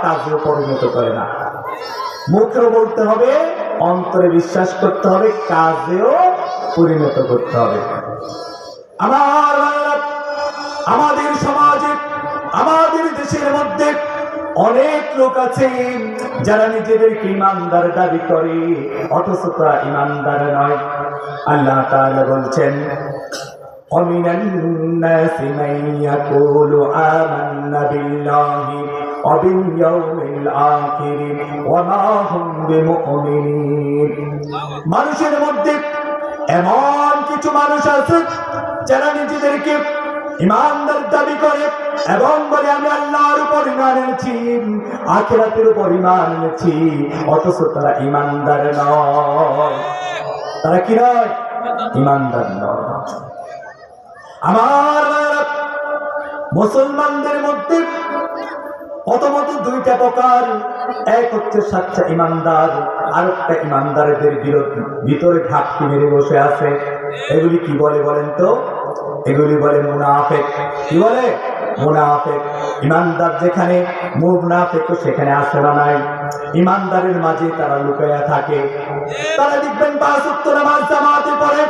কাজেও পরিণত করে না। মুখেও বলতে হবে, অন্তরে বিশ্বাস করতে হবে, কাজেও পরিণত করতে হবে। আমাদের সমাজে, আমাদের দেশের মধ্যে অনেক লোক আছে যারা নিজেদেরকে ইমানদার দাবি করে, অথচ তারা ইমানদার নয়। আল্লাহ তাআলা বলছেন, وَمِنَ النَّاسِ مَن يَقُولُ آمَنَّا بِاللَّهِ وَبِالْيَوْمِ الْآخِرِ وَمَا هُمْ بِمُؤْمِنِينَ। মানুষের মধ্যে এমন কিছু মানুষ আছে যারা নিজেদেরকে ইমানদার দাবি করে এবং বলে আমি আল্লাহর উপর ঈমান এনেছি, আখিরাতের উপর ঈমান এনেছি, অথচ তারা ইমানদার নয়। তারা কি নয়? ইমানদার নয়। আমার মুসলমানদের মধ্যে প্রথমত দুইটা প্রকার। এক হচ্ছে সাচ্চা ইমানদার, আর একটা ইমানদারদের ভিতরে ঘাটতি মেরে বসে আছে। এগুলি কি বলে বলেন তো? এগুলি বলে মুনাফিক। কি বলে? মুনাফিক। ইমানদার যেখানে, মুনাফিকও সেখানে আসে না নাই। ইমানদারের মাঝে তারা লুকায়া থাকে। তারা দেখবেন ৫ ওয়াক্ত নামাজ জামাতে পড়ে,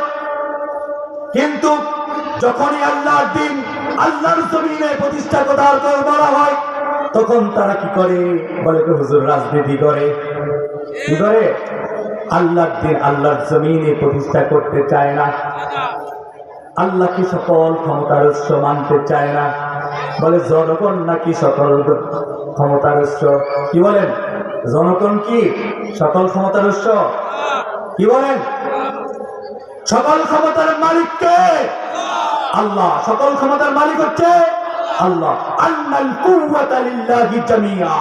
কিন্তু যখনই আল্লাহর দিন, আল্লাহর জমিনে প্রতিষ্ঠা করার কথা বলা হয়, তখন তারা কি করে? বলে তো হুজুর রাজনীতি করে। কি করে? আল্লাহর দিন, আল্লাহর জমিনে প্রতিষ্ঠা করতে চায় না। আল্লাহকে সকল ক্ষমতার উৎস মানতে চায় না। বলে জনগণ নাকি সকল ক্ষমতার উৎস। কি বলেন? জনগণ কি সকল ক্ষমতার উৎস? কি বলেন? সকল ক্ষমতার মালিক কে? আল্লাহ। সকল ক্ষমতার মালিক হচ্ছে আল্লাহ। আন্নাল কুওয়াতা লিল্লাহি জামিআ।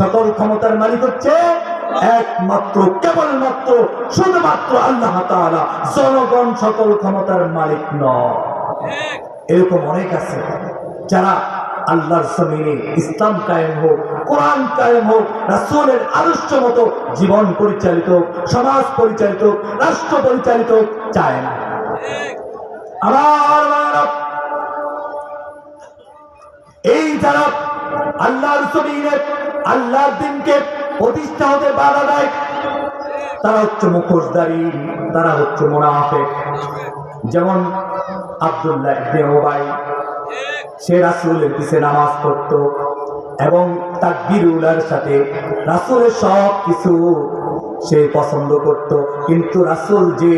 সকল ক্ষমতার মালিক হচ্ছে একমাত্র, কেবলমাত্র, শুধুমাত্র আল্লাহ তাআলা। জনগণ সকল ক্ষমতার মালিক নয়। এরকম অনেক আছে যারা আল্লাহর জমিনে ইসলাম কায়েম হোক, কোরআন কায়েম হোক, রাসূলের আদর্শ মতো জীবন পরিচালিত, সমাজ পরিচালিত, রাষ্ট্র পরিচালিত চায় না। আমার এই যারা আল্লাহর জমিনে আল্লাহর দিনকে প্রতিষ্ঠা হতে বাধা দেয়, তারা হচ্ছে মুখোশধারী, তারা হচ্ছে মুনাফিক। যেমন আব্দুল্লাহ ইবনে উবাই, সে রাসূলের পিছে নামাজ পড়তো এবং তাকবীরুল্লাহর সাথে রাসূলের সব কিছু সে পছন্দ করত, কিন্তু রাসূল যে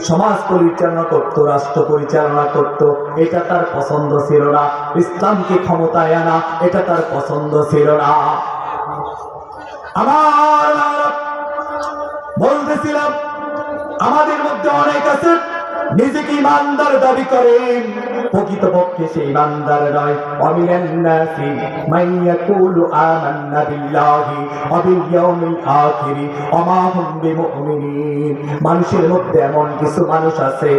সমাজ পরিচালনা করত, রাষ্ট্র পরিচালনা করত, এটা তার পছন্দ ছিল না। ইসলামকে ক্ষমতায় আনা, এটা তার পছন্দ ছিল না। আমার বলতেছিলাম, আমাদের মধ্যে অনেক আছে নিজেকে ইমানদার দাবি করেন, প্রকৃতপক্ষে সে ইমানদার নয়। ওয়ামিনান নাসি মান ইয়াকুলু আমান্না বিল্লাহি ওয়া বিল ইয়াউমিল আখির ওয়া মা হুম বিমুমিনিন। মানুষের মধ্যে এমন কিছু মানুষ আছে,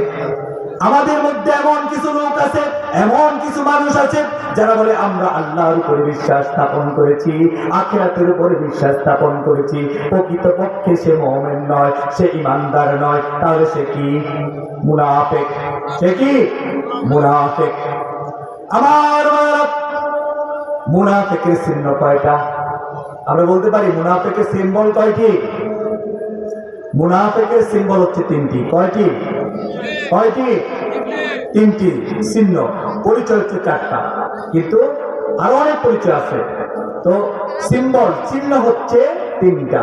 আমাদের মধ্যে এমন কিছু লোক আছে, এমন কিছু মানুষ আছে যারা বলে আমরা আল্লাহর উপরে বিশ্বাস স্থাপন করেছি, আখিরাতের উপরে বিশ্বাস স্থাপন করেছি, প্রকৃতপক্ষে সে মুমিন নয়, সে ইমানদার নয়। তাহলে সে কি? মুনাফিক। সে কি? মুনাফিক। আমার মুনাফিকের চিহ্ন কয়টা? আমরা বলতে পারি মুনাফিকের সিম্বল কয়টি? মুনাফিকের সিম্বল হচ্ছে 3টি। কয়টি? কয়টি? 3টি চিহ্ন। পরিচয় হচ্ছে 4টা, কিন্তু আরো অনেক পরিচয় আছে। তো সিম্বল, চিহ্ন হচ্ছে 3টা।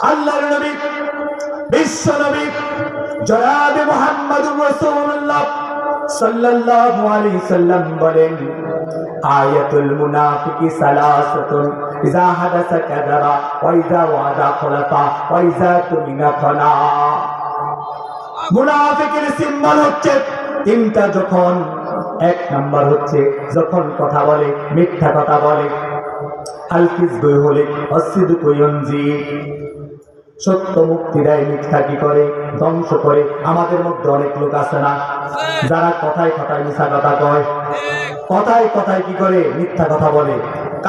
আল্লাহর নবী, বিশ্ব নবী জনাবে মুহাম্মদুর রাসূলুল্লাহ সাল্লাল্লাহু আলাইহি সাল্লাম বলেন, আয়াতুল মুনাফিকি সালাসাতুন, ইযা হাদাসা কাযাবা ওয়া ইযা ওয়াদা খলাফা ওয়া ইযা তুমিনা খানা। মুনাফিকের সিম্বল হচ্ছে 3টা। যখন 1 নাম্বার হচ্ছে যখন কথা বলে, মিথ্যা কথা বলে। আল কিযবু হলে আসিদকু ইউনজি, সত্য মুক্তি দেয়, মিথ্যা কি করে? ধ্বংস করে। আমাদের মধ্যে অনেক লোক আছে না যারা কথায় কথায় মিথ্যা কথা কয়, কথায় কথায় কি করে? মিথ্যা কথা বলে।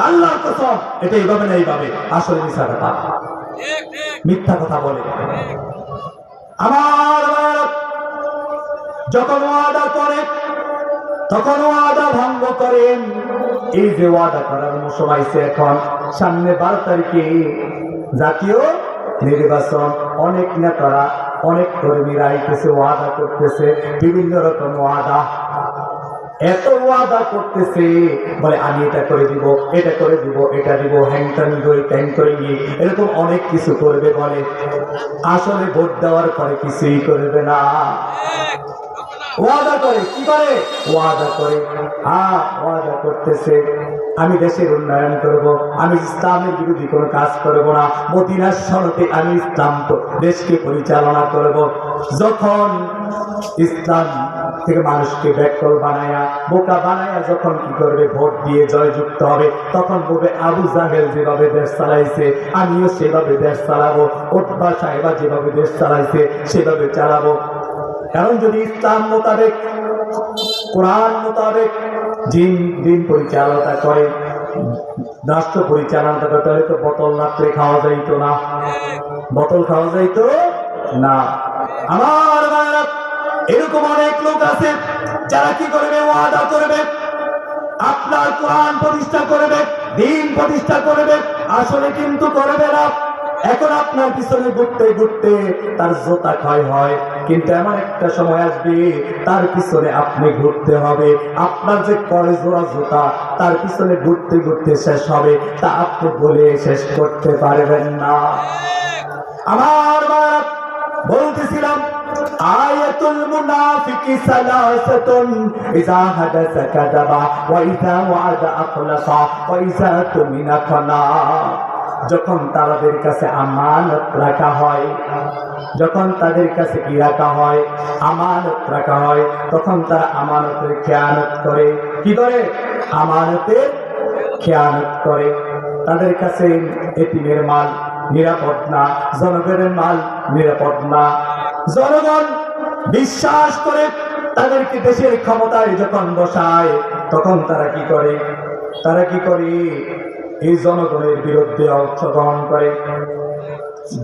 আল্লাহর কসম, এটা এইভাবে না এইভাবে, আসলে মিথ্যা কথা, মিথ্যা কথা বলে। আমার যখন ওয়াদা করে তখন ওয়াদা ভঙ্গ করেন, এই যে ওয়াদা করার মৌসুম আইছে, এখন সামনে 12 তারিখে জাতীয় নির্বাচন, অনেক নেতারা অনেক কর্মীরা আইতেছে, ওয়াদা করতেছে বিভিন্ন রকম ওয়াদা, এত ওয়াদা করতেছে, বলে আমি এটা করে দিব, এটা করে দিব, এটা দিব, হ্যাংটান দই ট্যাং করে গিয়ে এরকম অনেক কিছু করবে বলে, আসলে ভোট দেওয়ার পরে কিছুই করবে না। ওয়াদা করে, কি করে ওয়াদা করে, ওয়াদা করতেছে আমি দেশের উন্নয়ন করব, আমি ইসলামের বিরোধী কোনো কাজ করব না, মদিনার সনদে আমি ইসলাম দেশকে পরিচালনা করব। যখন ইসলাম থেকে মানুষকে ব্যাকল বানায়া বোকা বানায়া যখন কি করবে, ভোট দিয়ে জয়যুক্ত হবে, তখন বলবে আবু জাহেল যেভাবে দেশ চালাইছে আমিও সেভাবে দেশ চালাবো, উতবা সাহেবা যেভাবে দেশ চালাইছে সেভাবে চালাবো। কারণ যদি ইসলাম মোতাবেক কোরআন মোতাবেক দিন পরিচালনা করে, রাষ্ট্র পরিচালনাটা তাহলে তো বোতল রাত্রে খাওয়া যাইতো না, বোতল খাওয়া যাইতো না। আমার ভাইরা, এরকম অনেক লোক আছে যারা কি করবে, ওয়াদা করবে আপনার কোরআন প্রতিষ্ঠা করবে, দিন প্রতিষ্ঠা করবে, আসলে কিন্তু করবে না। এখন আপনার পিছনে ঘুরতে ঘুরতে তার জোতা ক্ষয় হয়, কিন্তু এমন একটা সময় আসবে তার পিছনে আপনি ঘুরতে হবে, আপনার যে কয় জোড়া জোতা তার পিছনে ঘুরতে ঘুরতে শেষ হবে, তা আপনি বলে শেষ করতে পারবেন না। আমার বলতেছিলাম আয়াতুল মুনাফিকি সালাসাতুন, ইযা হাদাসা কাযাবা ওয়া ইযা ওয়া'আদা আখলাফা ওয়া ইযা তুমিনা খানা। যখন তাদের কাছে আমানত রাখা হয়, যখন তাদের কাছে কি রাখা হয়, আমানত রাখা হয়, তখন তারা আমানতের খেয়ানত করে। কি করে? আমানতের খেয়ানত করে। তাদের কাছে এতিমের মাল নিরাপদ না, জনগণের মাল নিরাপদ না। জনগণ বিশ্বাস করে তাদেরকে দেশের ক্ষমতায় যখন বসায়, তখন তারা কি করে? তারা কি করে? এই জনগণের বিরুদ্ধে অংশগ্রহণ করে।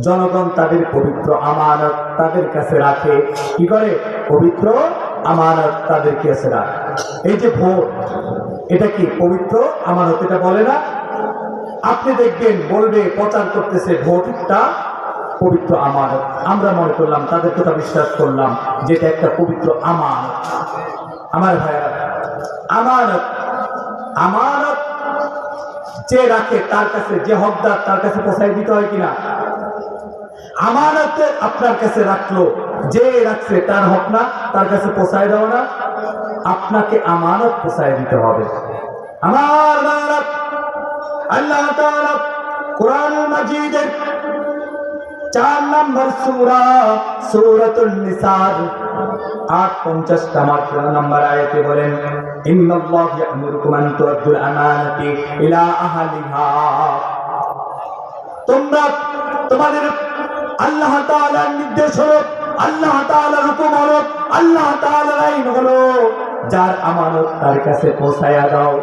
জনগণ তাদের পবিত্র আমানত তাদের কাছে রাখে। কি করে? পবিত্র আমানত তাদের কাছে রাখে। এই যে ভোট, এটা কি পবিত্র আমানত? এটা বলে না? আপনি দেখবেন বলবে, প্রচার করতেছে ভোটটা পবিত্র আমানত। আমরা মনে করলাম, তাদের কথা বিশ্বাস করলাম যেটা একটা পবিত্র আমানত। আমার ভাইরা, আমানত, আমানত যে রাখে তার কাছে, যে হকদার তার কাছে পৌঁছায় দিতে হয় কিনা? আমানত আপনার কাছে রাখলো, যে রাখছে তার হক না, তার কাছে পৌঁছায় দাও না, আপনাকে আমানত পৌঁছায় দিতে হবে। আমার ভাইরা, আল্লাহ তাআলা কোরআনুল মাজিদের 4 নম্বর সূরা সূরাতুন নিসার 58 নম্বর আয়াতে বলেন, ইন্নাল্লাহা ইয়া'মুরুকুম আন তু'আদ্দুল আমানাতি ইলা আহলিহা। তোমরা, তোমাদের আল্লাহ তাআলার নির্দেশ হলো, আল্লাহ তাআলার হুকুম হলো, আল্লাহ তাআলার আইন হলো, যার আমানত তার কাছে পৌঁছায়া দাও,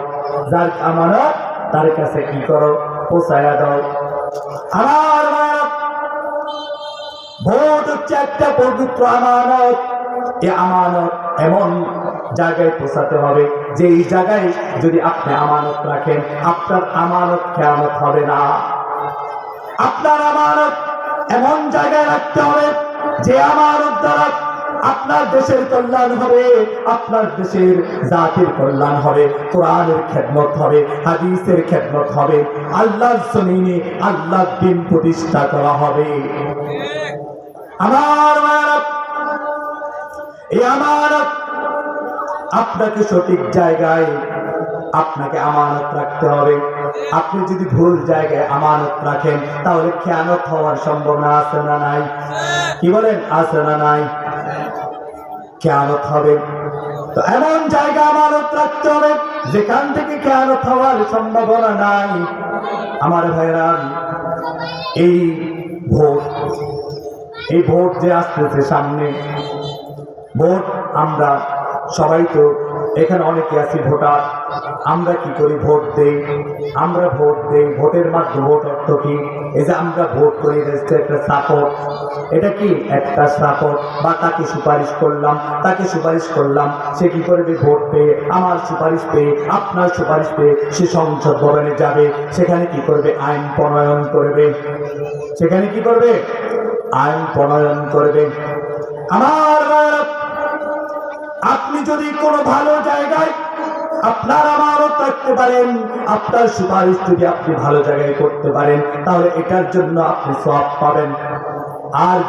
যার আমানত তার কাছে কি করো? পৌঁছায়া দাও। আমার ভোট হচ্ছে একটা পবিত্র আমানত। এই আমানত এমন জায়গায় পৌঁছাতে হবে যে এই জায়গায় যদি আপনি আমানত রাখেন, আপনার আমানত খেয়ানত হবে না। আপনার আমানত এমন জায়গায় রাখতে হবে যে আমানত দ্বারা আপনার দেশের কল্যাণ হবে, আপনার দেশের জাতির কল্যাণ হবে, কোরআনের খেদমত হবে, হাদিসের খেদমত হবে, আল্লাহর জমিনে আল্লাহর দ্বীন প্রতিষ্ঠা করা হবে। আমার এই আমানত আপনাকে সঠিক জায়গায় আপনাকে আমানত রাখতে হবে। আপনি যদি ভুল জায়গায় আমানত রাখেন, তাহলে খেয়ানত হওয়ার সম্ভাবনা আছে না নাই? কি বলেন? আছে না নাই? খেয়ানত হবে। তো এমন জায়গা আমানত রাখতে হবে যেখান থেকে খেয়ানত হওয়ার সম্ভাবনা নাই। আমার ভাইরা, এই ভোট যে আসতেছে সামনে, ভোট আমরা সবাই তো এখানে অনেকে আছি ভোটার, আমরা কি করি? ভোট দেই। আমরা ভোট দেই, ভোটের মাধ্যমে ভোট অর্থ কি? এই যে আমরা ভোট করি, একটা সাপোর্ট। এটা কি? একটা সাপোর্ট। বা তাকে সুপারিশ করলাম, তাকে সুপারিশ করলাম, সে কি করবে? ভোট পেয়ে, আমার সুপারিশ পেয়ে, আপনার সুপারিশ পেয়ে সে সংসদ ভবনে যাবে। সেখানে কি করবে? আইন প্রণয়ন করবে। সেখানে কি করবে? আইন প্রণয়ন করবে। আমার ভাইয়েরা, আপনি যদি কোনো ভালো জায়গায় আপনার আমানত রাখতে পারেন, আপনার সুপারিশ যদি আপনি ভালো জায়গায় করতে পারেন, তাহলে এটার জন্য আপনি সওয়াব পাবেন। আর